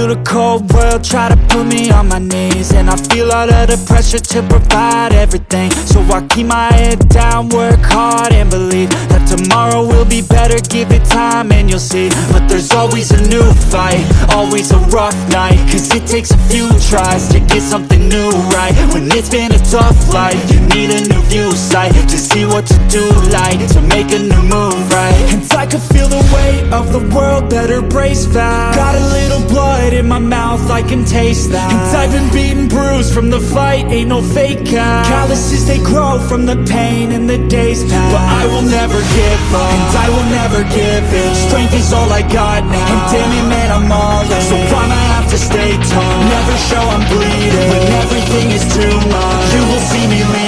feel the cold world try to put me on my knees, and I feel all of the pressure to provide everything. So I keep my head down, work hard and believe that tomorrow will be better. Give it time and you'll see. But there's always a new fight, always a rough night, cause it takes a few tries to get something new right. When it's been a tough life, you need a new view sight to see what to do, like to make a new move, right? And I can feel the weight of the world, better brace fast. Got a little blood in my mouth, I can taste that. And I've been beaten, bruised from the fight, ain't no fake out. Calluses, they grow from the pain and the days pass. But I will never give up, and I will never give in. Strength is all I got now, and damn it man, I'm all in. So I'ma have to stay tall, never show I'm bleeding. When everything is too much, you will see me leading.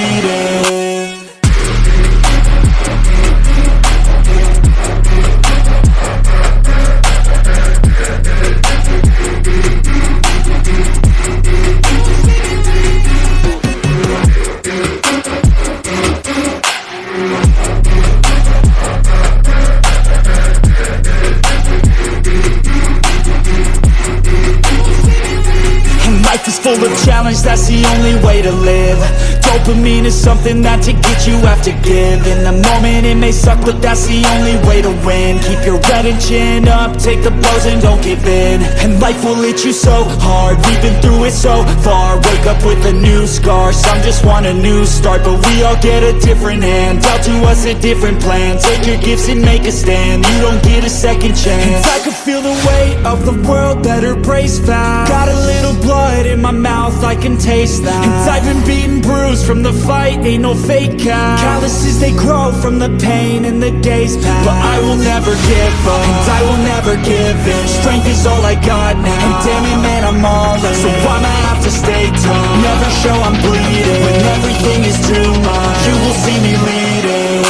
Life is full of challenge, that's the only way to live. Dopamine is something that to get you have to give. In the moment it may suck, but that's the only way to win. Keep your head and chin up, take the blows and don't give in. And life will hit you so hard, we've been through it so far. Wake up with a new scar, some just want a new start. But we all get a different hand, dealt to us a different plan. Take your gifts and make a stand, you don't get a second chance. And I can feel the weight of the world, better brace fast. Got a little blood in my mouth, I can taste that. And I've been beaten, bruised from the fight, ain't no fake out. Calluses, they grow from the pain and the days pass. But I will never give up, and I will never give in. Strength is all I got now, and damn it man, I'm all in. So I'ma have to stay tall, never show I'm bleeding. When everything is too much, you will see me leading.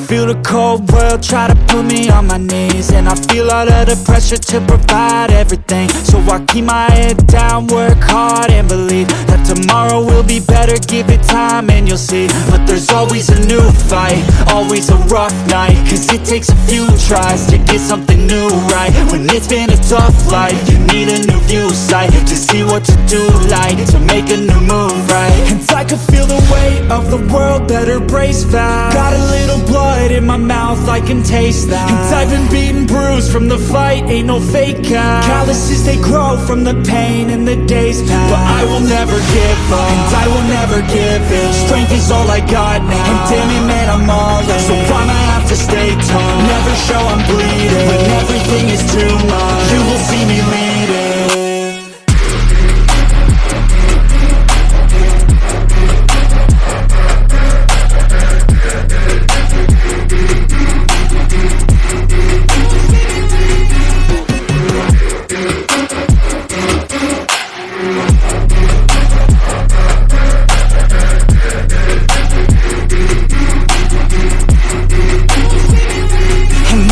Feel the cold world try to put me on my knees, and I feel all of the pressure to provide everything. So I keep my head down, work hard and believe that tomorrow will be better. Give it time and you'll see. But there's always a new fight, always a rough night, cause it takes a few tries to get something new right. When it's been a tough life, you need a new view sight to see what to do, like to make a new move, right? And I can feel the weight of the world, better brace fast. Got a little blood in my mouth, I can taste that. And I've been beaten, bruised from the fight, ain't no fake out. Calluses, they grow from the pain and the days pass. But I will never give up, and I will never give in. Strength is all I got now, and damn it man, I'm all in. So I'ma have to stay tall, never show I'm bleeding. When everything is too much, you will see me leading.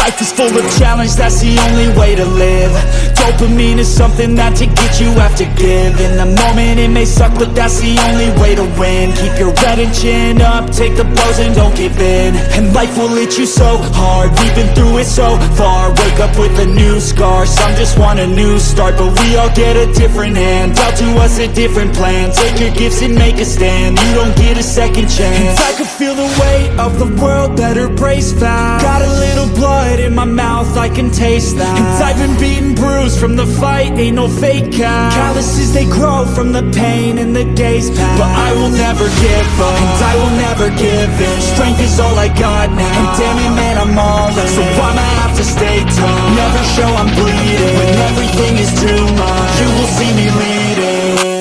Life is full of challenge, that's the only way to live. Dopamine is something that to get you have to give. In the moment it may suck, but that's the only way to win. Keep your head and chin up, take the blows and don't give in. And life will hit you so hard, we've been through it so far. Wake up with a new scar, some just want a new start. But we all get a different hand, dealt to us a different plan. Take your gifts and make a stand, you don't get a second chance. And I can feel the weight of the world, better brace fast. Got a little blood in my mouth, I can taste that. And I've been beaten, bruised scars from the fight, ain't no fake out. Calluses, they grow from the pain and the days pass. But I will never give up, and I will never give in. Strength is all I got now, and damn it man, I'm all in. So I'ma have to stay tough, never show I'm bleeding. When everything is too much, you will see me leading.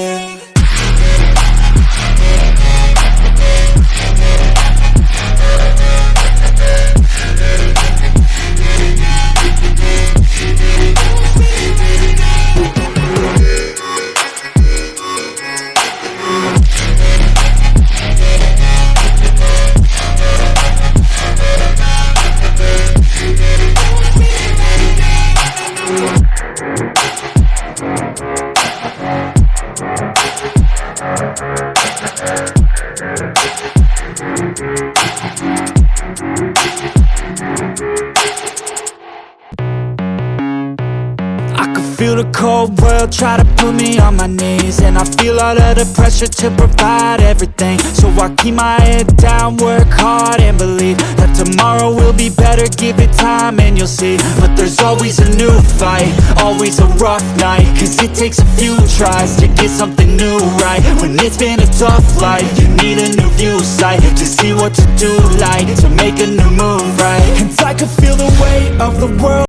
Feel the cold world try to put me on my knees, and I feel all of the pressure to provide everything. So I keep my head down, work hard and believe that tomorrow will be better. Give it time and you'll see. But there's always a new fight, always a rough night, cause it takes a few tries to get something new right. When it's been a tough life, you need a new view sight to see what to do, like to make a new move, right? And I could feel the weight of the world